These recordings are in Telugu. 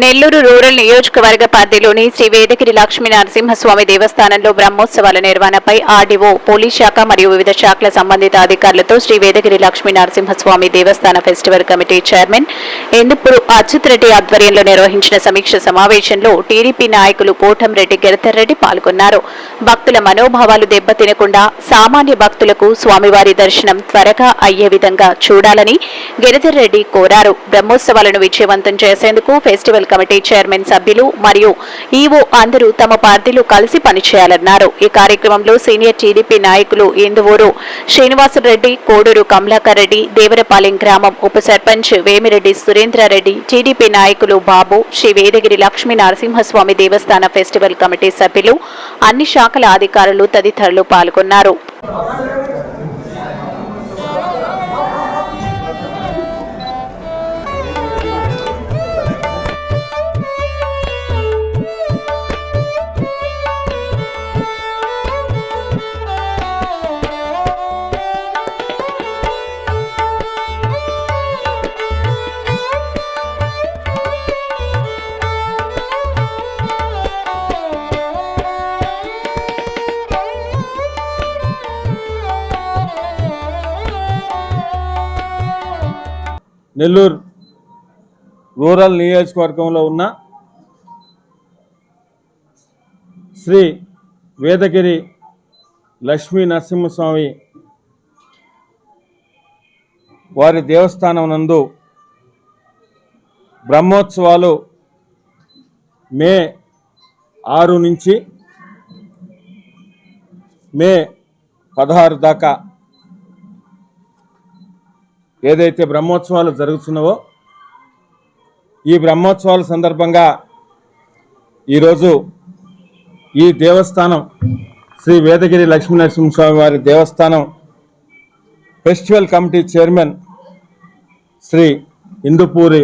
నెల్లూరు రూరల్ నియోజకవర్గ పరిధిలోని శ్రీ వేదగిరి లక్ష్మీ నరసింహస్వామి దేవస్థానంలో బ్రహ్మోత్సవాల నిర్వహణపై ఆర్డీఓ, పోలీస్ శాఖ మరియు వివిధ శాఖల సంబంధిత అధికారులతో శ్రీ వేదగిరి లక్ష్మీ నరసింహస్వామి దేవస్థాన festival committee chairman Endupuru Achyut Reddy ఆధ్వర్యంలో నిర్వహించిన సమీక్ష సమావేశంలో టీడీపీ నాయకులు కోటంరెడ్డి గిరిధర్రెడ్డి పాల్గొన్నారు. భక్తుల మనోభావాలు దెబ్బతినకుండా సామాన్య భక్తులకు స్వామివారి దర్శనం త్వరగా అయ్యే విధంగా చూడాలని గిరిధర్రెడ్డి కోరారు. బ్రహ్మోత్సవాలను విజయవంతం చేసేందుకు ఫెస్టివల్ కమిటీ చైర్మన్ సభ్యులు మరియు ఈవో అందరూ తమ పార్టీలు కలిసి పనిచేయాలన్నారు. ఈ కార్యక్రమంలో సీనియర్ టీడీపీ నాయకులు ఎందువూరు శ్రీనివాసరెడ్డి, కోడూరు కమలాకర్ రెడ్డి, దేవరపాలెం గ్రామం ఉప సర్పంచ్ వేమిరెడ్డి సురేంద్రారెడ్డి, టీడీపీ నాయకులు బాబు, శ్రీ వేదగిరి లక్ష్మీ నరసింహస్వామి దేవస్థాన ఫెస్టివల్ కమిటీ సభ్యులు, అన్ని శాఖల అధికారులు తదితరులు పాల్గొన్నారు. నెల్లూరు రూరల్ నియోజకవర్గంలో ఉన్న శ్రీ వేదగిరి లక్ష్మీ నరసింహస్వామి వారి దేవస్థానం నందు బ్రహ్మోత్సవాలు మే 6 నుంచి మే 16 దాకా ఏదైతే బ్రహ్మోత్సవాలు జరుగుతున్నావో ఈ బ్రహ్మోత్సవాల సందర్భంగా ఈరోజు ఈ దేవస్థానం శ్రీ వేదగిరి లక్ష్మీ నరసింహస్వామి వారి దేవస్థానం festival committee chairman Sri Indupuri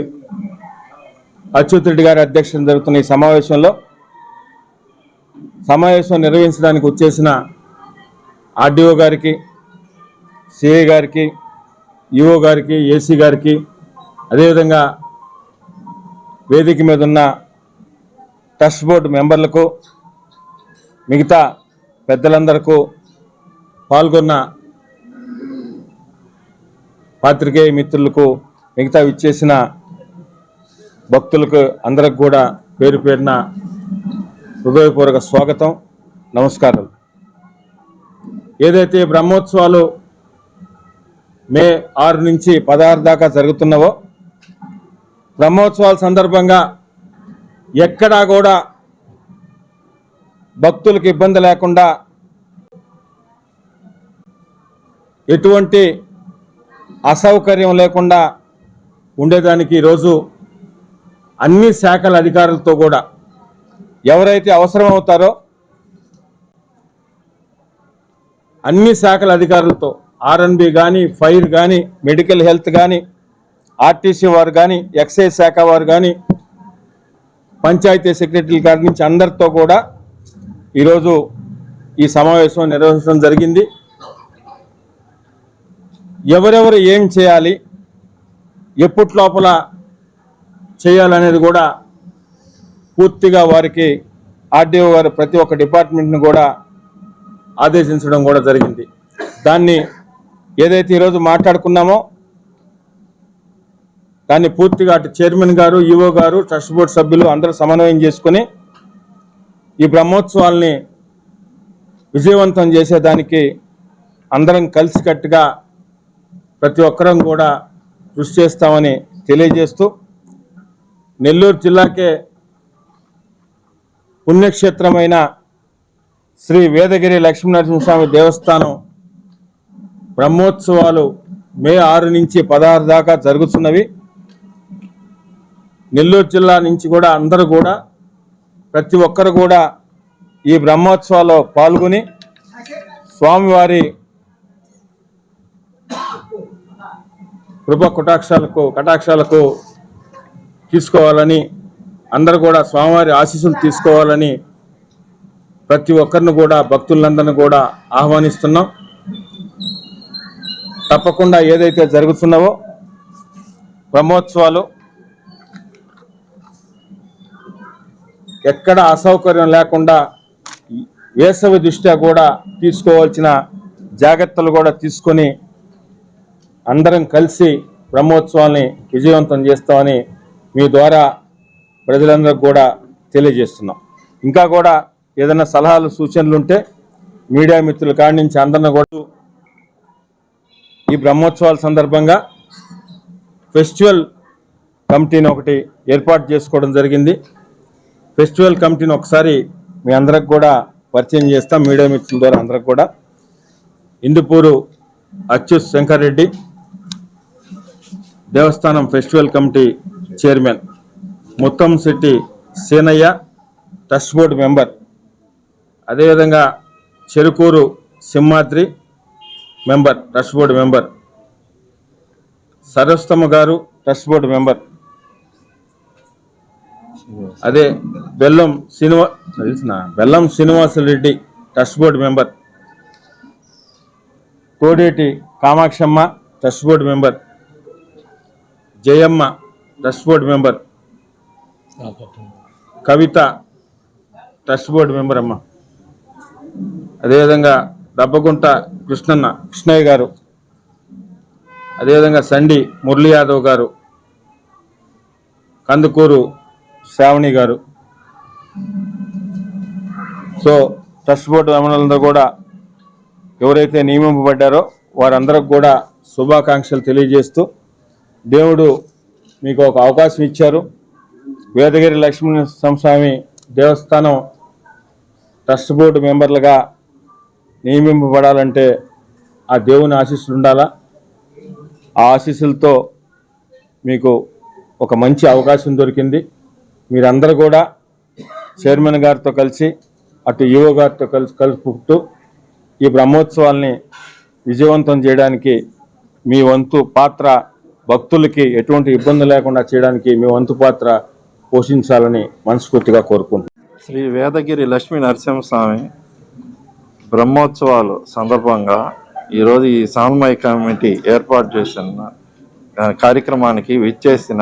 Achyut Reddy గారి అధ్యక్షతన జరుగుతున్న ఈ సమావేశం నిర్వహించడానికి వచ్చేసిన ఆర్డీఓ గారికి, సిఐ గారికి, ఈఓ గారికి, ఏసీ గారికి, అదేవిధంగా వేదిక మీద ఉన్న ట్రస్ట్ బోర్డు మెంబర్లకు, మిగతా పెద్దలందరకు, పాల్గొన్న పాత్రికేయ మిత్రులకు, మిగతా విచ్చేసిన భక్తులకు అందరికి కూడా పేరు పేరున హృదయపూర్వక స్వాగతం, నమస్కారాలు. ఏదైతే బ్రహ్మోత్సవాలు మే 6 నుంచి 16 దాకా జరుగుతున్నావో బ్రహ్మోత్సవాల సందర్భంగా ఎక్కడా కూడా భక్తులకు ఇబ్బంది లేకుండా, ఎటువంటి అసౌకర్యం లేకుండా ఉండేదానికి ఈరోజు అన్ని శాఖల అధికారులతో కూడా ఎవరైతే అవసరమవుతారో అన్ని శాఖల అధికారులతో ఆర్ఎన్బి కానీ, ఫైర్ కానీ, మెడికల్ హెల్త్ కానీ, ఆర్టీసీ వారు కానీ, ఎక్సైజ్ శాఖ వారు కానీ, పంచాయతీ సెక్రటరీల కాడి నుంచి అందరితో కూడా ఈరోజు ఈ సమావేశం నిర్వహించడం జరిగింది. ఎవరెవరు ఏం చేయాలి, ఎప్పటి లోపల చేయాలనేది కూడా పూర్తిగా వారికి ఆర్డీఓ గారు ప్రతి ఒక్క డిపార్ట్మెంట్ను కూడా ఆదేశించడం కూడా జరిగింది. దాన్ని ఏదైతే ఈరోజు మాట్లాడుకున్నామో దాన్ని పూర్తిగా అటు చైర్మన్ గారు, ఈఓ గారు, ట్రస్ట్ బోర్డు సభ్యులు అందరూ సమన్వయం చేసుకుని ఈ బ్రహ్మోత్సవాల్ని విజయవంతం చేసేదానికి అందరం కలిసికట్టుగా ప్రతి ఒక్కరం కూడా కృషి చేస్తామని తెలియజేస్తూ, నెల్లూరు జిల్లాకే పుణ్యక్షేత్రమైన శ్రీ వేదగిరి లక్ష్మీ నరసింహస్వామి దేవస్థానం బ్రహ్మోత్సవాలు మే 6 నుంచి 16 దాకా జరుగుతున్నవి. నెల్లూరు జిల్లా నుంచి కూడా అందరూ కూడా ప్రతి ఒక్కరు కూడా ఈ బ్రహ్మోత్సవాల్లో పాల్గొని స్వామివారి కృప కటాక్షాలకు తీసుకోవాలని, అందరూ కూడా స్వామివారి ఆశీస్సులు తీసుకోవాలని ప్రతి ఒక్కరిని కూడా భక్తులందరినీ కూడా ఆహ్వానిస్తున్నాం. తప్పకుండా ఏదైతే జరుగుతున్నావో బ్రహ్మోత్సవాలు ఎక్కడ అసౌకర్యం లేకుండా వేసవి దృష్ట్యా కూడా తీసుకోవాల్సిన జాగ్రత్తలు కూడా తీసుకొని అందరం కలిసి బ్రహ్మోత్సవాల్ని విజయవంతం చేస్తామని మీ ద్వారా ప్రజలందరికీ కూడా తెలియజేస్తున్నాం. ఇంకా కూడా ఏదైనా సలహాలు సూచనలు ఉంటే మీడియా మిత్రుల కాడి నుంచి అందరిని కూడా ఈ బ్రహ్మోత్సవాల సందర్భంగా ఫెస్టివల్ కమిటీని ఒకటి ఏర్పాటు చేసుకోవడం జరిగింది. ఫెస్టివల్ కమిటీని ఒకసారి మీ అందరికి కూడా పరిచయం చేస్తాం మీడియా మిత్రుల ద్వారా అందరికి కూడా. ఇందుపూరు అచ్యుత్ శంకర్ రెడ్డి దేవస్థానం festival committee chairman, Muttamsetti Seenaiah trust board member, అదేవిధంగా Cherukuru Simhadri member trust board member, Saraswatamma garu trust board member, అదే Bellam Srinivasareddy trust board member, Kodeti Kamakshamma trust board member, Jayamma trust board member, Kavitha trust board member అమ్మ, అదేవిధంగా దబ్బగుంట కృష్ణయ్య గారు, అదేవిధంగా సండి మురళీ యాదవ్ గారు, కందుకూరు శ్రావణి గారు. సో ట్రస్ట్ బోర్డు అమలందరూ కూడా ఎవరైతే నియమింపబడ్డారో వారందరికి కూడా శుభాకాంక్షలు తెలియజేస్తూ, దేవుడు మీకు ఒక అవకాశం ఇచ్చారు. వేదగిరి లక్ష్మీనరసింహస్వామి దేవస్థానం ట్రస్ట్ బోర్డు మెంబర్లుగా నియమింపబడాలంటే ఆ దేవుని ఆశీస్సులు ఉండాలా. ఆ ఆశీస్సులతో మీకు ఒక మంచి అవకాశం దొరికింది. మీరందరూ కూడా చైర్మన్ గారితో కలిసి అటు ఈవో గారితో కలుపుకుంటూ ఈ బ్రహ్మోత్సవాల్ని విజయవంతం చేయడానికి మీ వంతు పాత్ర, భక్తులకి ఎటువంటి ఇబ్బంది లేకుండా చేయడానికి మీ వంతు పాత్ర పోషించాలని మనస్ఫూర్తిగా కోరుకుంటున్నాను. శ్రీ వేదగిరి లక్ష్మీ నరసింహస్వామి బ్రహ్మోత్సవాలు సందర్భంగా ఈరోజు ఈ సమన్వయ కమిటీ ఏర్పాటు చేసిన కార్యక్రమానికి విచ్చేసిన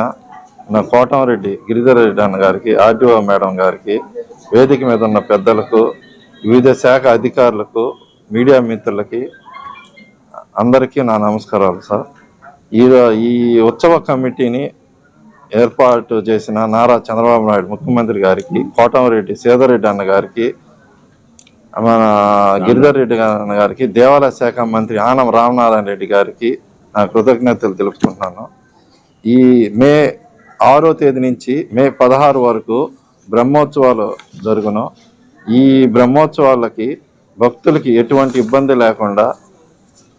నా కోటంరెడ్డి గిరిధర్ రెడ్డి అన్న గారికి, ఆర్డీఓ మేడం గారికి, వేదిక మీద ఉన్న పెద్దలకు, వివిధ శాఖ అధికారులకు, మీడియా మిత్రులకి అందరికీ నా నమస్కారాలు సార్. ఈ ఉత్సవ కమిటీని ఏర్పాటు చేసిన నారా చంద్రబాబు నాయుడు ముఖ్యమంత్రి గారికి, కోటంరెడ్డి సీతారెడ్డి అన్న గారికి, మన గిరిధర్ రెడ్డి అన్న గారికి, దేవాలయ శాఖ మంత్రి ఆనం రామనారాయణ రెడ్డి గారికి నా కృతజ్ఞతలు తెలుపుకుంటున్నాను. ఈ మే 6వ తేదీ నుంచి మే 16 వరకు బ్రహ్మోత్సవాలు జరుగును. ఈ బ్రహ్మోత్సవాలకి భక్తులకి ఎటువంటి ఇబ్బంది లేకుండా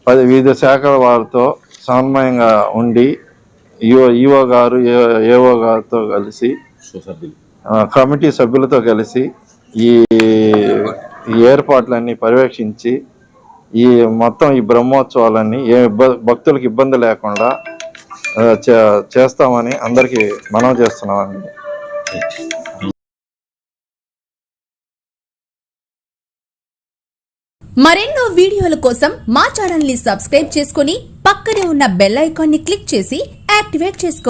వివిధ శాఖల వారితో సమన్వయంగా ఉండి ఈఓ గారు, ఏఓ గారితో కలిసి, కమిటీ సభ్యులతో కలిసి ఈ ఏర్పాట్లన్నీ పర్యవేక్షించి మొత్తం ఈ బ్రహ్మోత్సవాలన్నీ భక్తులకు ఇబ్బంది లేకుండా చేస్తామని అందరికీ మనవి చేస్తున్నామండి. మరెన్నో వీడియోల కోసం మా ఛానల్ ని సబ్స్క్రైబ్ చేసుకుని పక్కనే ఉన్న బెల్ ఐకాన్ ని క్లిక్ చేసి యాక్టివేట్ చేసుకోండి.